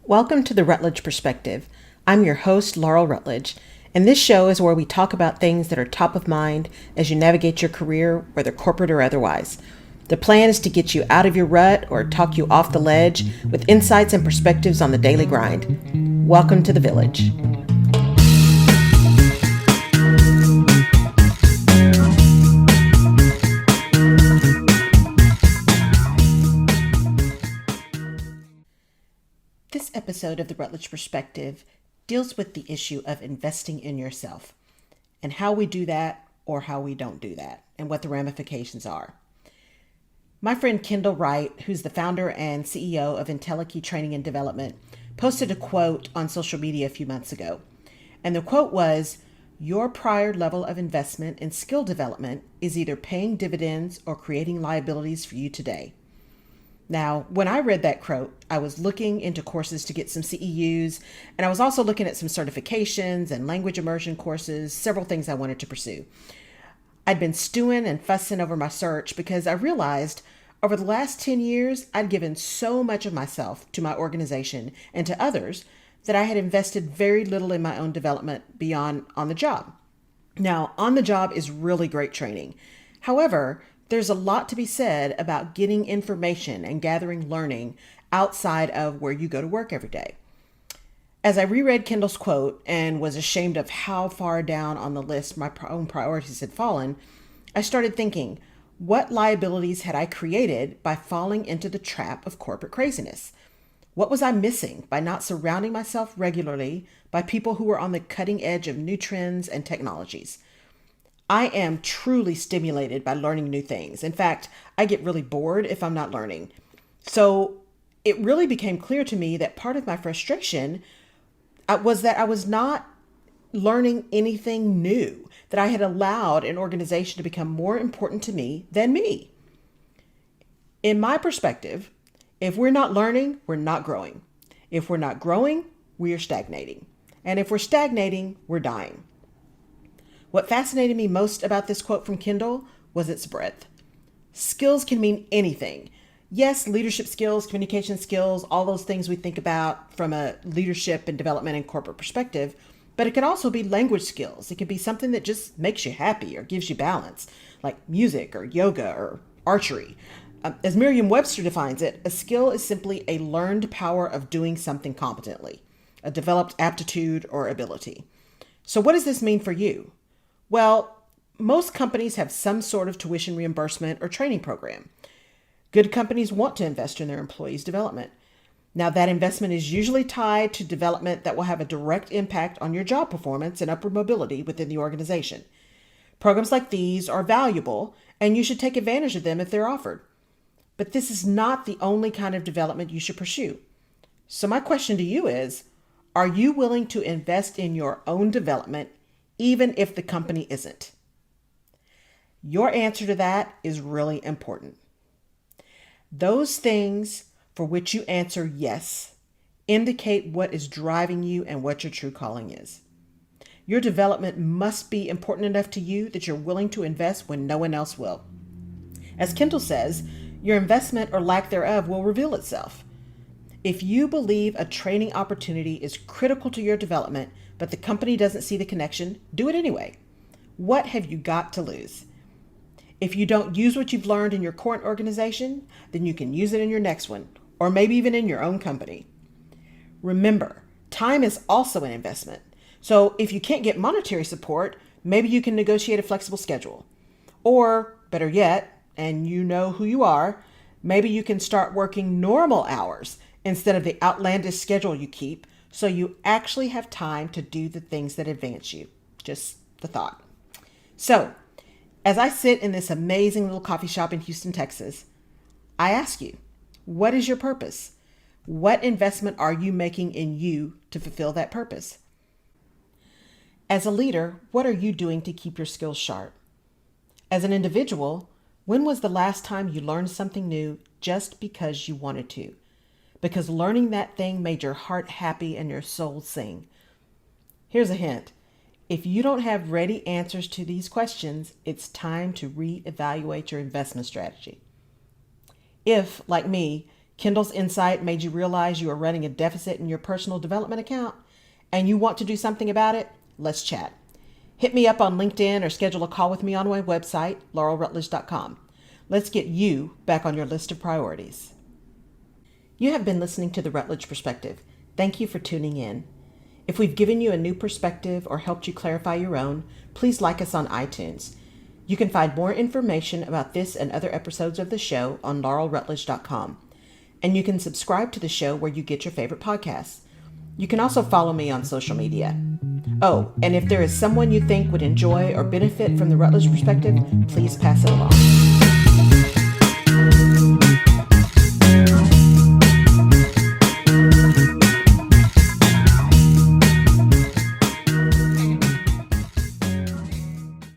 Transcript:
Welcome to the Rutledge Perspective. I'm your host, Laurel Rutledge, and this show is where we talk about things that are top of mind as you navigate your career, whether corporate or otherwise. The plan is to get you out of your rut or talk you off the ledge with insights and perspectives on the daily grind. Welcome to the village. This episode of the Rutledge Perspective deals with the issue of investing in yourself and how we do that or how we don't do that and what the ramifications are. My friend Kendall Wright, who's the founder and CEO of IntelliKey Training and Development, posted a quote on social media a few months ago. And the quote was, "Your prior level of investment in skill development is either paying dividends or creating liabilities for you today." Now, when I read that quote, I was looking into courses to get some CEUs, and I was also looking at some certifications and language immersion courses, several things I wanted to pursue. I'd been stewing and fussing over my search because I realized over the last 10 years, I'd given so much of myself to my organization and to others that I had invested very little in my own development beyond on the job. Now, on the job is really great training. However, there's a lot to be said about getting information and gathering learning outside of where you go to work every day. As I reread Kendall's quote and was ashamed of how far down on the list my own priorities had fallen, I started thinking, what liabilities had I created by falling into the trap of corporate craziness? What was I missing by not surrounding myself regularly by people who were on the cutting edge of new trends and technologies? I am truly stimulated by learning new things. In fact, I get really bored if I'm not learning. So it really became clear to me that part of my frustration was that I was not learning anything new, that I had allowed an organization to become more important to me than me. In my perspective, if we're not learning, we're not growing. If we're not growing, we are stagnating. And if we're stagnating, we're dying. What fascinated me most about this quote from Kendall was its breadth. Skills can mean anything. Yes, leadership skills, communication skills, all those things we think about from a leadership and development and corporate perspective, but it can also be language skills. It can be something that just makes you happy or gives you balance, like music or yoga or archery. As Merriam-Webster defines it, a skill is simply a learned power of doing something competently, a developed aptitude or ability. So what does this mean for you? Well, most companies have some sort of tuition reimbursement or training program. Good companies want to invest in their employees' development. Now, that investment is usually tied to development that will have a direct impact on your job performance and upward mobility within the organization. Programs like these are valuable, and you should take advantage of them if they're offered. But this is not the only kind of development you should pursue. So my question to you is, are you willing to invest in your own development even if the company isn't? Your answer to that is really important. Those things for which you answer yes indicate what is driving you and what your true calling is. Your development must be important enough to you that you're willing to invest when no one else will. As Kendall says, your investment or lack thereof will reveal itself. If you believe a training opportunity is critical to your development, but the company doesn't see the connection, do it anyway. What have you got to lose? If you don't use what you've learned in your current organization, then you can use it in your next one, or maybe even in your own company. Remember, time is also an investment. So if you can't get monetary support, maybe you can negotiate a flexible schedule. Or better yet, and you know who you are, maybe you can start working normal hours instead of the outlandish schedule you keep, so you actually have time to do the things that advance you. Just the thought. So, as I sit in this amazing little coffee shop in Houston, Texas, I ask you, what is your purpose? What investment are you making in you to fulfill that purpose? As a leader, what are you doing to keep your skills sharp? As an individual, when was the last time you learned something new just because you wanted to? Because learning that thing made your heart happy and your soul sing. Here's a hint. If you don't have ready answers to these questions, it's time to reevaluate your investment strategy. If, like me, Kindle's insight made you realize you are running a deficit in your personal development account and you want to do something about it? Let's chat. Hit me up on LinkedIn or schedule a call with me on my website, laurelrutledge.com. Let's get you back on your list of priorities. You have been listening to The Rutledge Perspective. Thank you for tuning in. If we've given you a new perspective or helped you clarify your own, please like us on iTunes. You can find more information about this and other episodes of the show on laurelrutledge.com. And you can subscribe to the show where you get your favorite podcasts. You can also follow me on social media. Oh, and if there is someone you think would enjoy or benefit from the Rutledge Perspective, please pass it along.